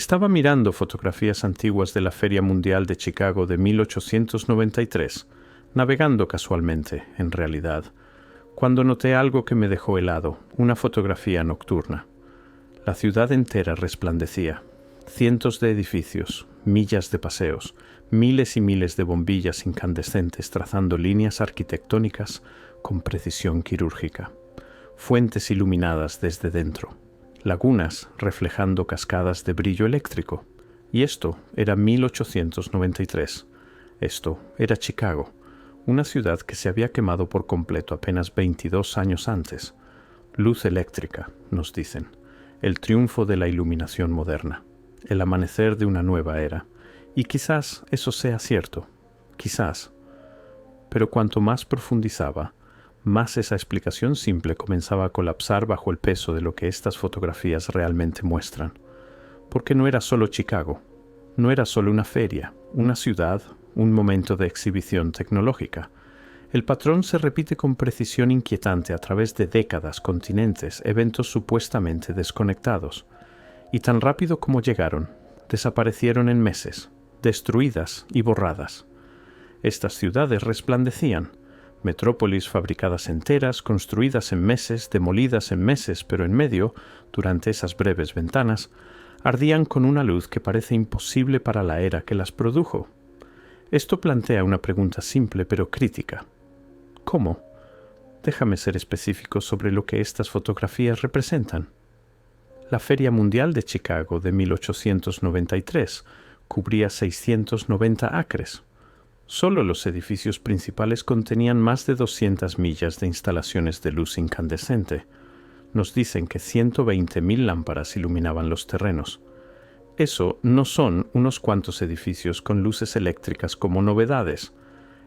Estaba mirando fotografías antiguas de la Feria Mundial de Chicago de 1893, navegando casualmente, en realidad, cuando noté algo que me dejó helado, una fotografía nocturna. La ciudad entera resplandecía. Cientos de edificios, millas de paseos, miles y miles de bombillas incandescentes trazando líneas arquitectónicas con precisión quirúrgica. Fuentes iluminadas desde dentro. Lagunas reflejando cascadas de brillo eléctrico. Y esto era 1893. Esto era Chicago, una ciudad que se había quemado por completo apenas 22 años antes. Luz eléctrica, nos dicen, el triunfo de la iluminación moderna, el amanecer de una nueva era. Y quizás eso sea cierto, quizás. Pero cuanto más profundizaba, más esa explicación simple comenzaba a colapsar bajo el peso de lo que estas fotografías realmente muestran. Porque no era solo Chicago, no era solo una feria, una ciudad, un momento de exhibición tecnológica. El patrón se repite con precisión inquietante a través de décadas, continentes, eventos supuestamente desconectados. Y tan rápido como llegaron, desaparecieron en meses, destruidas y borradas. Estas ciudades resplandecían, metrópolis fabricadas enteras, construidas en meses, demolidas en meses, pero en medio, durante esas breves ventanas, ardían con una luz que parece imposible para la era que las produjo. Esto plantea una pregunta simple pero crítica. ¿Cómo? Déjame ser específico sobre lo que estas fotografías representan. La Feria Mundial de Chicago de 1893 cubría 690 acres. Solo los edificios principales contenían más de 200 millas de instalaciones de luz incandescente. Nos dicen que 120.000 lámparas iluminaban los terrenos. Eso no son unos cuantos edificios con luces eléctricas como novedades.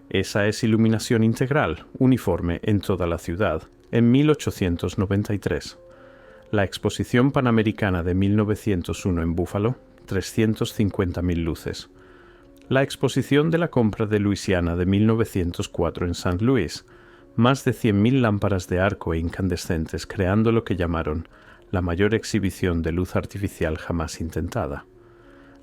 Esa es iluminación integral, uniforme en toda la ciudad, en 1893. La Exposición Panamericana de 1901 en Buffalo, 350.000 luces. La Exposición de la Compra de Luisiana de 1904 en St. Louis, más de 100.000 lámparas de arco e incandescentes creando lo que llamaron la mayor exhibición de luz artificial jamás intentada.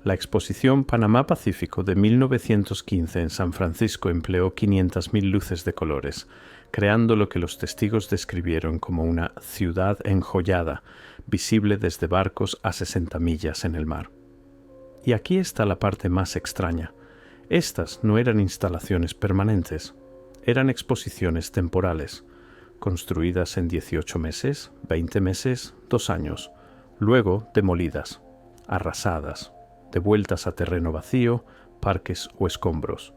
La Exposición Panamá-Pacífico de 1915 en San Francisco empleó 500.000 luces de colores, creando lo que los testigos describieron como una ciudad enjollada, visible desde barcos a 60 millas en el mar. Y aquí está la parte más extraña. Estas no eran instalaciones permanentes, eran exposiciones temporales, construidas en 18 meses, 20 meses, 2 años, luego demolidas, arrasadas, devueltas a terreno vacío, parques o escombros.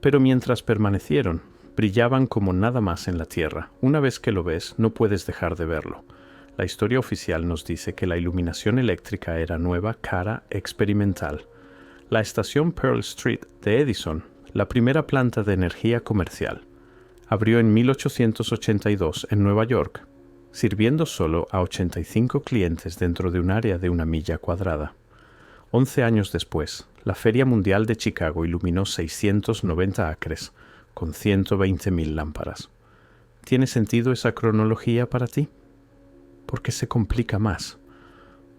Pero mientras permanecieron, brillaban como nada más en la tierra. Una vez que lo ves, no puedes dejar de verlo. La historia oficial nos dice que la iluminación eléctrica era nueva, cara, experimental. La estación Pearl Street de Edison, la primera planta de energía comercial, abrió en 1882 en Nueva York, sirviendo solo a 85 clientes dentro de un área de 1 milla cuadrada. 11 años después, la Feria Mundial de Chicago iluminó 690 acres, con 120.000 lámparas. ¿Tiene sentido esa cronología para ti? Porque se complica más.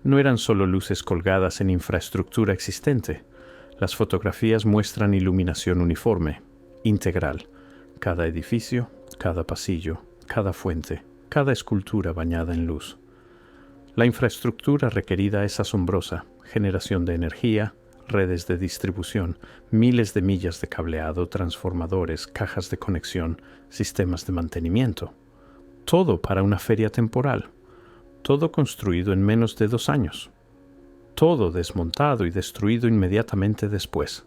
No eran solo luces colgadas en infraestructura existente. Las fotografías muestran iluminación uniforme, integral. Cada edificio, cada pasillo, cada fuente, cada escultura bañada en luz. La infraestructura requerida es asombrosa: generación de energía, redes de distribución, miles de millas de cableado, transformadores, cajas de conexión, sistemas de mantenimiento. Todo para una feria temporal. Todo construido en menos de 2 años. Todo desmontado y destruido inmediatamente después.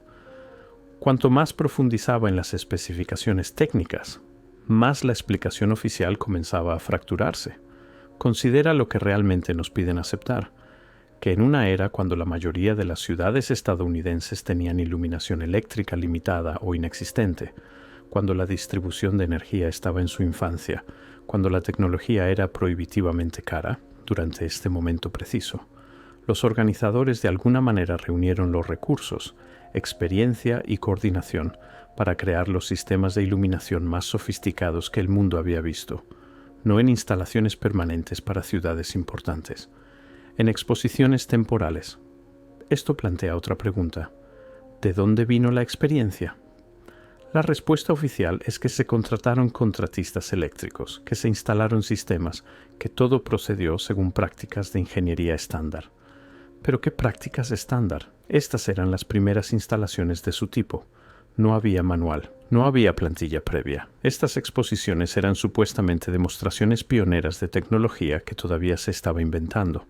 Cuanto más profundizaba en las especificaciones técnicas, más la explicación oficial comenzaba a fracturarse. Considera lo que realmente nos piden aceptar, que en una era cuando la mayoría de las ciudades estadounidenses tenían iluminación eléctrica limitada o inexistente, cuando la distribución de energía estaba en su infancia, cuando la tecnología era prohibitivamente cara, durante este momento preciso, los organizadores de alguna manera reunieron los recursos, experiencia y coordinación para crear los sistemas de iluminación más sofisticados que el mundo había visto, no en instalaciones permanentes para ciudades importantes, en exposiciones temporales. Esto plantea otra pregunta. ¿De dónde vino la experiencia? La respuesta oficial es que se contrataron contratistas eléctricos, que se instalaron sistemas, que todo procedió según prácticas de ingeniería estándar. ¿Pero qué prácticas estándar? Estas eran las primeras instalaciones de su tipo. No había manual, no había plantilla previa. Estas exposiciones eran supuestamente demostraciones pioneras de tecnología que todavía se estaba inventando.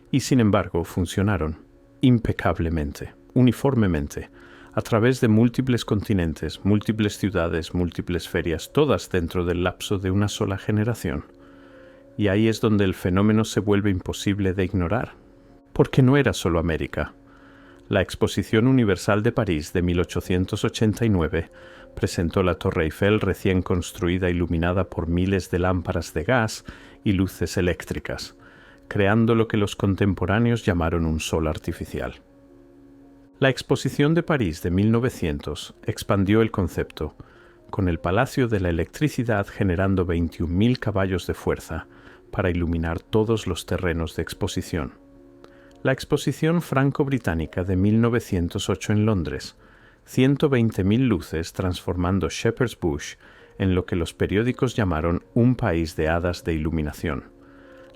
Y sin embargo funcionaron impecablemente, uniformemente, a través de múltiples continentes, múltiples ciudades, múltiples ferias, todas dentro del lapso de una sola generación. Y ahí es donde el fenómeno se vuelve imposible de ignorar. Porque no era solo América. La Exposición Universal de París de 1889 presentó la Torre Eiffel recién construida iluminada por miles de lámparas de gas y luces eléctricas, creando lo que los contemporáneos llamaron un sol artificial. La Exposición de París de 1900 expandió el concepto, con el Palacio de la Electricidad generando 21.000 caballos de fuerza para iluminar todos los terrenos de exposición. La Exposición Franco-Británica de 1908 en Londres, 120.000 luces transformando Shepherd's Bush en lo que los periódicos llamaron un país de hadas de iluminación.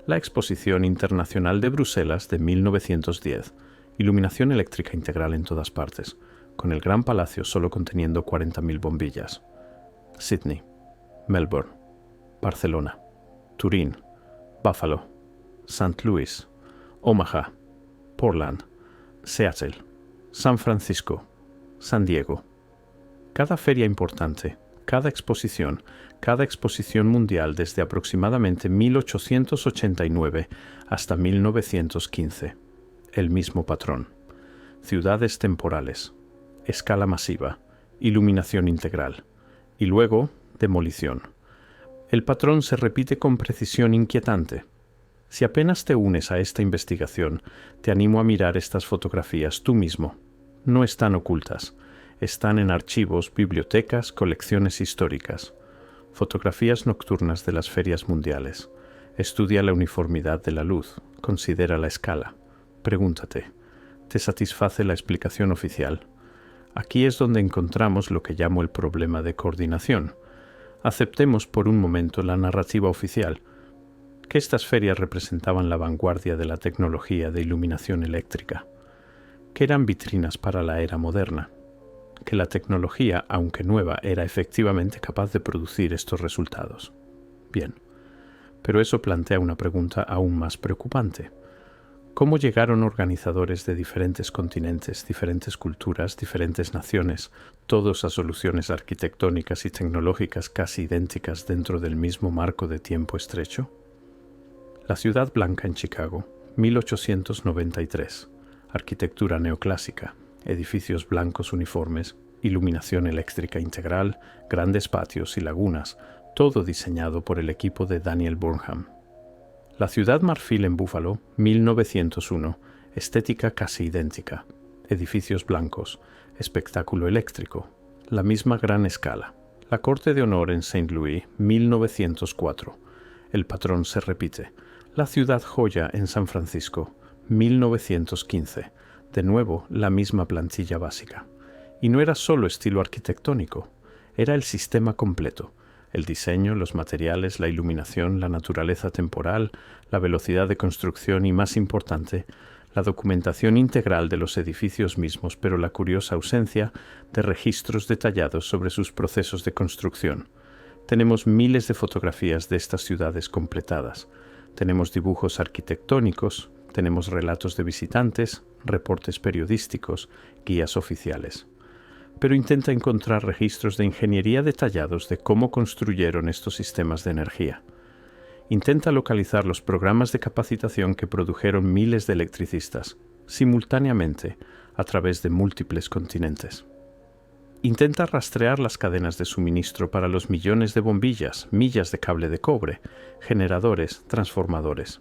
La Exposición Internacional de Bruselas de 1910, iluminación eléctrica integral en todas partes, con el Gran Palacio solo conteniendo 40.000 bombillas. Sydney, Melbourne, Barcelona, Turín, Buffalo, St. Louis, Omaha, Portland, Seattle, San Francisco, San Diego. Cada feria importante, cada exposición mundial desde aproximadamente 1889 hasta 1915. El mismo patrón. Ciudades temporales, escala masiva, iluminación integral, y luego demolición. El patrón se repite con precisión inquietante. Si apenas te unes a esta investigación, te animo a mirar estas fotografías tú mismo. No están ocultas, están en archivos, bibliotecas, colecciones históricas. Fotografías nocturnas de las ferias mundiales. Estudia la uniformidad de la luz, considera la escala. Pregúntate, ¿te satisface la explicación oficial? Aquí es donde encontramos lo que llamo el problema de coordinación. Aceptemos por un momento la narrativa oficial, que estas ferias representaban la vanguardia de la tecnología de iluminación eléctrica, que eran vitrinas para la era moderna, que la tecnología, aunque nueva, era efectivamente capaz de producir estos resultados. Bien, pero eso plantea una pregunta aún más preocupante. ¿Cómo llegaron organizadores de diferentes continentes, diferentes culturas, diferentes naciones, todos a soluciones arquitectónicas y tecnológicas casi idénticas dentro del mismo marco de tiempo estrecho? La Ciudad Blanca en Chicago, 1893. Arquitectura neoclásica, edificios blancos uniformes, iluminación eléctrica integral, grandes patios y lagunas, todo diseñado por el equipo de Daniel Burnham. La Ciudad Marfil en Buffalo, 1901, estética casi idéntica, edificios blancos, espectáculo eléctrico, la misma gran escala. La Corte de Honor en St. Louis, 1904, el patrón se repite. La Ciudad Joya en San Francisco, 1915, de nuevo la misma plantilla básica. Y no era solo estilo arquitectónico, era el sistema completo. El diseño, los materiales, la iluminación, la naturaleza temporal, la velocidad de construcción y, más importante, la documentación integral de los edificios mismos, pero la curiosa ausencia de registros detallados sobre sus procesos de construcción. Tenemos miles de fotografías de estas ciudades completadas. Tenemos dibujos arquitectónicos, tenemos relatos de visitantes, reportes periodísticos, guías oficiales. Pero intenta encontrar registros de ingeniería detallados de cómo construyeron estos sistemas de energía. Intenta localizar los programas de capacitación que produjeron miles de electricistas, simultáneamente, a través de múltiples continentes. Intenta rastrear las cadenas de suministro para los millones de bombillas, millas de cable de cobre, generadores, transformadores.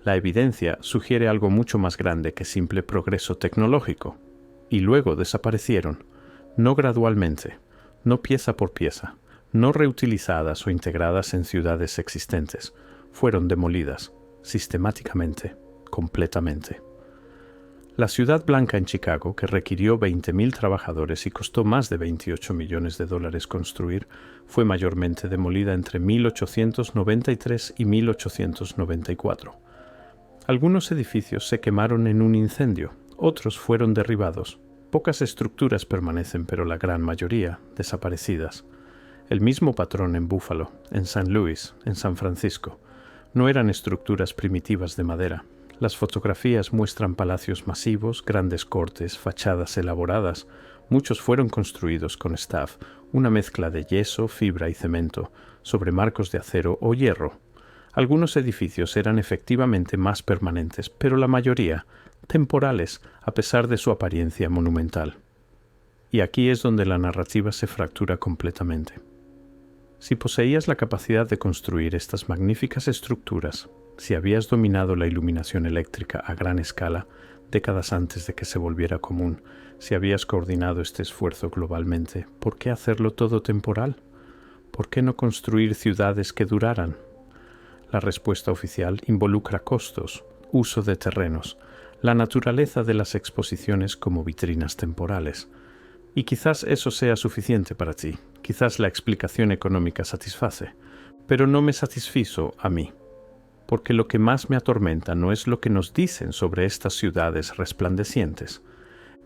La evidencia sugiere algo mucho más grande que simple progreso tecnológico. Y luego desaparecieron, no gradualmente, no pieza por pieza, no reutilizadas o integradas en ciudades existentes, fueron demolidas, sistemáticamente, completamente. La Ciudad Blanca en Chicago, que requirió 20.000 trabajadores y costó más de $28 millones construir, fue mayormente demolida entre 1893 y 1894. Algunos edificios se quemaron en un incendio, otros fueron derribados. Pocas estructuras permanecen, pero la gran mayoría desaparecidas. El mismo patrón en Buffalo, en San Luis, en San Francisco. No eran estructuras primitivas de madera. Las fotografías muestran palacios masivos, grandes cortes, fachadas elaboradas. Muchos fueron construidos con staff, una mezcla de yeso, fibra y cemento, sobre marcos de acero o hierro. Algunos edificios eran efectivamente más permanentes, pero la mayoría temporales, a pesar de su apariencia monumental. Y aquí es donde la narrativa se fractura completamente. Si poseías la capacidad de construir estas magníficas estructuras, si habías dominado la iluminación eléctrica a gran escala décadas antes de que se volviera común, si habías coordinado este esfuerzo globalmente, ¿por qué hacerlo todo temporal? ¿Por qué no construir ciudades que duraran? La respuesta oficial involucra costos, uso de terrenos, la naturaleza de las exposiciones como vitrinas temporales. Y quizás eso sea suficiente para ti, quizás la explicación económica satisface, pero no me satisfizo a mí. Porque lo que más me atormenta no es lo que nos dicen sobre estas ciudades resplandecientes,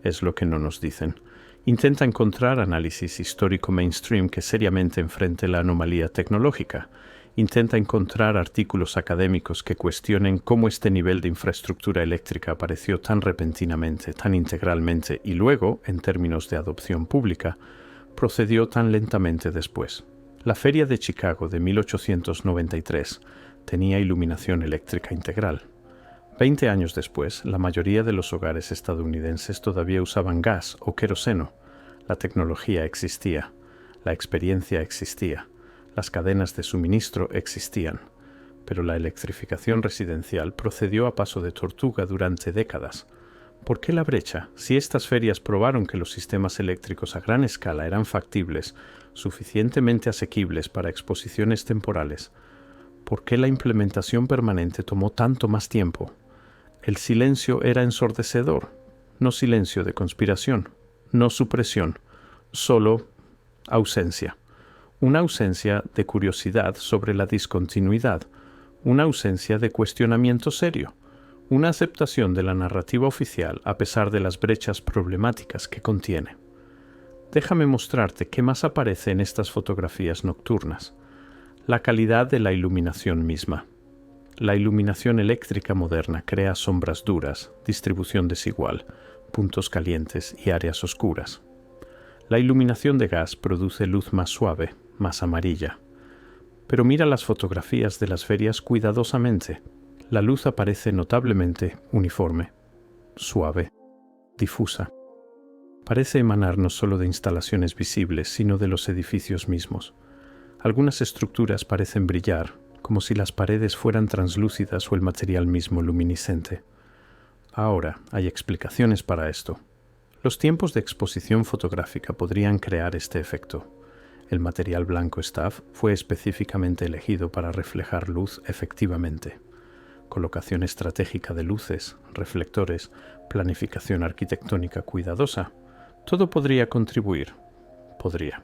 es lo que no nos dicen. Intenta encontrar análisis histórico mainstream que seriamente enfrente la anomalía tecnológica. Intenta encontrar artículos académicos que cuestionen cómo este nivel de infraestructura eléctrica apareció tan repentinamente, tan integralmente y luego, en términos de adopción pública, procedió tan lentamente después. La Feria de Chicago de 1893 tenía iluminación eléctrica integral. 20 años después, la mayoría de los hogares estadounidenses todavía usaban gas o queroseno. La tecnología existía, la experiencia existía, las cadenas de suministro existían, pero la electrificación residencial procedió a paso de tortuga durante décadas. ¿Por qué la brecha? Si estas ferias probaron que los sistemas eléctricos a gran escala eran factibles, suficientemente asequibles para exposiciones temporales, ¿por qué la implementación permanente tomó tanto más tiempo? El silencio era ensordecedor, no silencio de conspiración, no supresión, solo ausencia. Una ausencia de curiosidad sobre la discontinuidad, una ausencia de cuestionamiento serio, una aceptación de la narrativa oficial a pesar de las brechas problemáticas que contiene. Déjame mostrarte qué más aparece en estas fotografías nocturnas. La calidad de la iluminación misma. La iluminación eléctrica moderna crea sombras duras, distribución desigual, puntos calientes y áreas oscuras. La iluminación de gas produce luz más suave, más amarilla. Pero mira las fotografías de las ferias cuidadosamente. La luz aparece notablemente uniforme, suave, difusa. Parece emanar no solo de instalaciones visibles, sino de los edificios mismos. Algunas estructuras parecen brillar, como si las paredes fueran translúcidas o el material mismo luminiscente. Ahora, hay explicaciones para esto. Los tiempos de exposición fotográfica podrían crear este efecto. El material blanco staff fue específicamente elegido para reflejar luz efectivamente. Colocación estratégica de luces, reflectores, planificación arquitectónica cuidadosa, todo podría contribuir. Podría.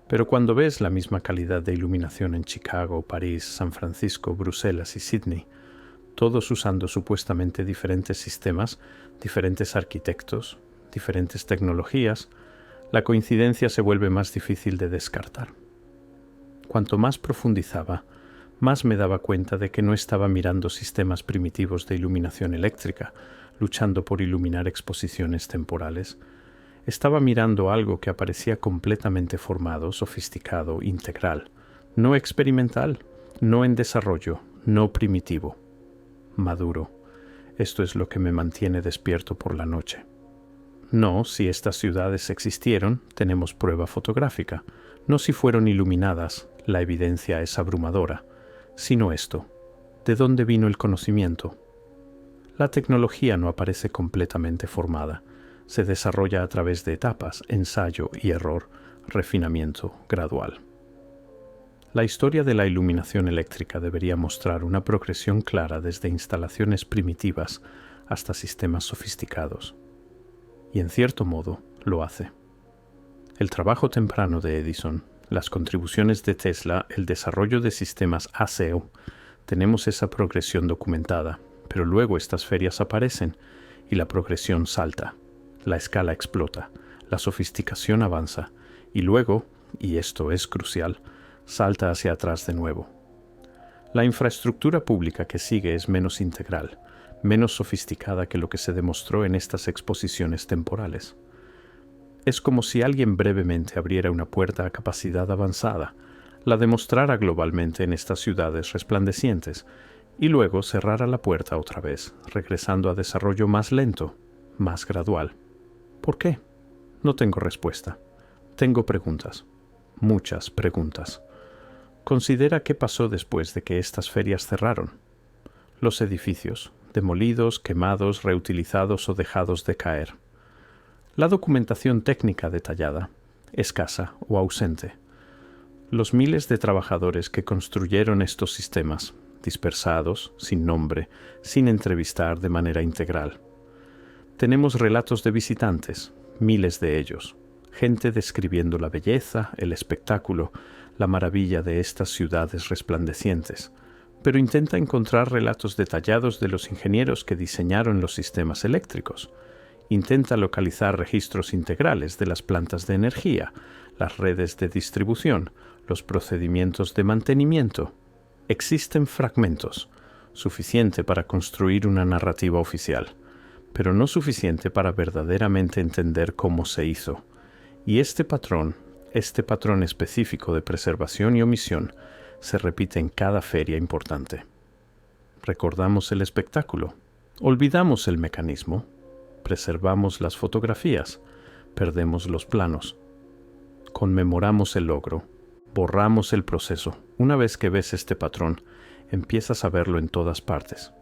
Pero cuando ves la misma calidad de iluminación en Chicago, París, San Francisco, Bruselas y Sydney, todos usando supuestamente diferentes sistemas, diferentes arquitectos, diferentes tecnologías, la coincidencia se vuelve más difícil de descartar. Cuanto más profundizaba, más me daba cuenta de que no estaba mirando sistemas primitivos de iluminación eléctrica, luchando por iluminar exposiciones temporales. Estaba mirando algo que aparecía completamente formado, sofisticado, integral, no experimental, no en desarrollo, no primitivo, maduro. Esto es lo que me mantiene despierto por la noche. No, si estas ciudades existieron, tenemos prueba fotográfica. No si fueron iluminadas, la evidencia es abrumadora. Sino esto, ¿de dónde vino el conocimiento? La tecnología no aparece completamente formada. Se desarrolla a través de etapas, ensayo y error, refinamiento gradual. La historia de la iluminación eléctrica debería mostrar una progresión clara desde instalaciones primitivas hasta sistemas sofisticados. Y en cierto modo lo hace. El trabajo temprano de Edison, las contribuciones de Tesla, el desarrollo de sistemas ASEO, tenemos esa progresión documentada, pero luego estas ferias aparecen y la progresión salta, la escala explota, la sofisticación avanza y luego, y esto es crucial, salta hacia atrás de nuevo. La infraestructura pública que sigue es menos integral, menos sofisticada que lo que se demostró en estas exposiciones temporales. Es como si alguien brevemente abriera una puerta a capacidad avanzada, la demostrara globalmente en estas ciudades resplandecientes, y luego cerrara la puerta otra vez, regresando a desarrollo más lento, más gradual. ¿Por qué? No tengo respuesta. Tengo preguntas. Muchas preguntas. Considera qué pasó después de que estas ferias cerraron. Los edificios, demolidos, quemados, reutilizados o dejados de caer. La documentación técnica detallada, escasa o ausente. Los miles de trabajadores que construyeron estos sistemas, dispersados, sin nombre, sin entrevistar de manera integral. Tenemos relatos de visitantes, miles de ellos, gente describiendo la belleza, el espectáculo, la maravilla de estas ciudades resplandecientes, pero intenta encontrar relatos detallados de los ingenieros que diseñaron los sistemas eléctricos. Intenta localizar registros integrales de las plantas de energía, las redes de distribución, los procedimientos de mantenimiento. Existen fragmentos, suficiente para construir una narrativa oficial, pero no suficiente para verdaderamente entender cómo se hizo. Y este patrón específico de preservación y omisión, se repite en cada feria importante. Recordamos el espectáculo, olvidamos el mecanismo, preservamos las fotografías, perdemos los planos. Conmemoramos el logro, borramos el proceso. Una vez que ves este patrón, empiezas a verlo en todas partes.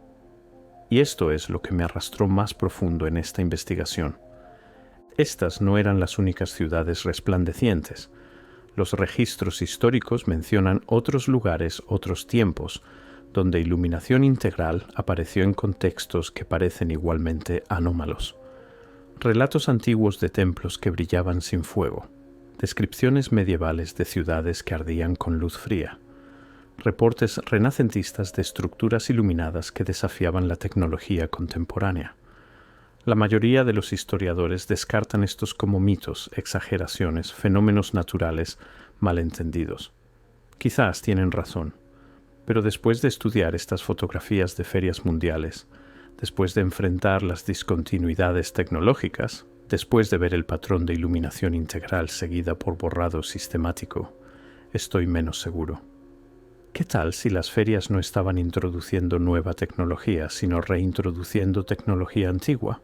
Y esto es lo que me arrastró más profundo en esta investigación. Estas no eran las únicas ciudades resplandecientes. Los registros históricos mencionan otros lugares, otros tiempos, donde iluminación integral apareció en contextos que parecen igualmente anómalos. Relatos antiguos de templos que brillaban sin fuego, descripciones medievales de ciudades que ardían con luz fría, reportes renacentistas de estructuras iluminadas que desafiaban la tecnología contemporánea. La mayoría de los historiadores descartan estos como mitos, exageraciones, fenómenos naturales malentendidos. Quizás tienen razón, pero después de estudiar estas fotografías de ferias mundiales, después de enfrentar las discontinuidades tecnológicas, después de ver el patrón de iluminación integral seguida por borrado sistemático, estoy menos seguro. ¿Qué tal si las ferias no estaban introduciendo nueva tecnología, sino reintroduciendo tecnología antigua?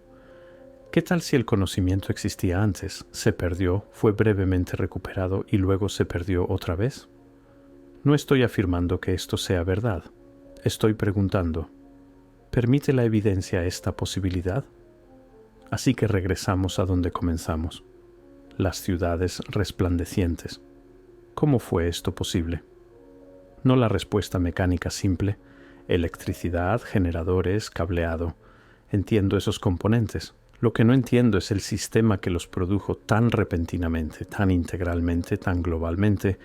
¿Qué tal si el conocimiento existía antes, se perdió, fue brevemente recuperado y luego se perdió otra vez? No estoy afirmando que esto sea verdad. Estoy preguntando, ¿permite la evidencia esta posibilidad? Así que regresamos a donde comenzamos. Las ciudades resplandecientes. ¿Cómo fue esto posible? No la respuesta mecánica simple, electricidad, generadores, cableado. Entiendo esos componentes. Lo que no entiendo es el sistema que los produjo tan repentinamente, tan integralmente, tan globalmente,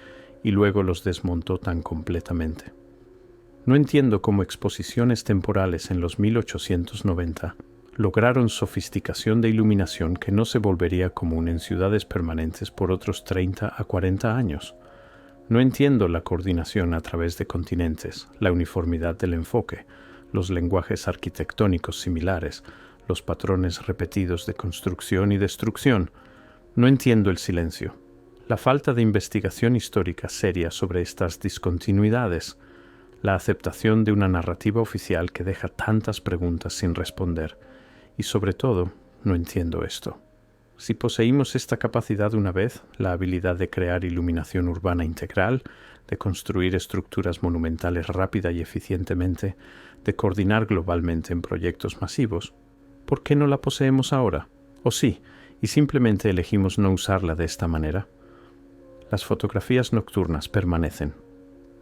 y luego los desmontó tan completamente. No entiendo cómo exposiciones temporales en los 1890 lograron sofisticación de iluminación que no se volvería común en ciudades permanentes por otros 30 a 40 años. No entiendo la coordinación a través de continentes, la uniformidad del enfoque, los lenguajes arquitectónicos similares, los patrones repetidos de construcción y destrucción. No entiendo el silencio, la falta de investigación histórica seria sobre estas discontinuidades, la aceptación de una narrativa oficial que deja tantas preguntas sin responder, y sobre todo, no entiendo esto. Si poseímos esta capacidad una vez, la habilidad de crear iluminación urbana integral, de construir estructuras monumentales rápida y eficientemente, de coordinar globalmente en proyectos masivos, ¿por qué no la poseemos ahora? ¿O sí, y simplemente elegimos no usarla de esta manera? Las fotografías nocturnas permanecen.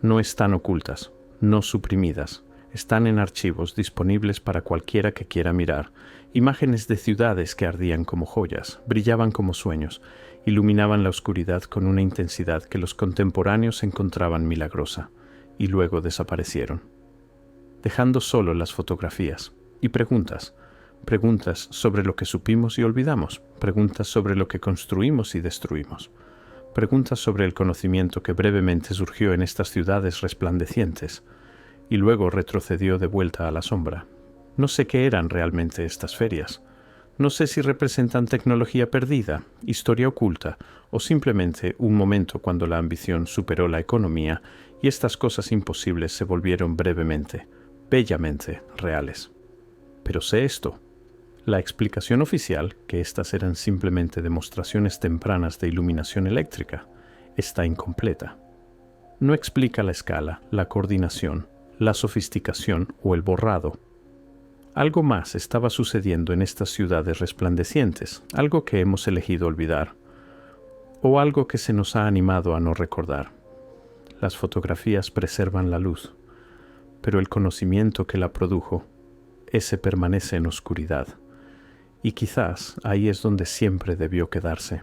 No están ocultas, no suprimidas. Están en archivos disponibles para cualquiera que quiera mirar. Imágenes de ciudades que ardían como joyas, brillaban como sueños, iluminaban la oscuridad con una intensidad que los contemporáneos encontraban milagrosa, y luego desaparecieron, dejando solo las fotografías y preguntas. Preguntas sobre lo que supimos y olvidamos, preguntas sobre lo que construimos y destruimos, preguntas sobre el conocimiento que brevemente surgió en estas ciudades resplandecientes y luego retrocedió de vuelta a la sombra. No sé qué eran realmente estas ferias. No sé si representan tecnología perdida, historia oculta o simplemente un momento cuando la ambición superó la economía y estas cosas imposibles se volvieron brevemente, bellamente reales. Pero sé esto. La explicación oficial, que estas eran simplemente demostraciones tempranas de iluminación eléctrica, está incompleta. No explica la escala, la coordinación, la sofisticación o el borrado. Algo más estaba sucediendo en estas ciudades resplandecientes, algo que hemos elegido olvidar, o algo que se nos ha animado a no recordar. Las fotografías preservan la luz, pero el conocimiento que la produjo, ese permanece en oscuridad. Y quizás ahí es donde siempre debió quedarse.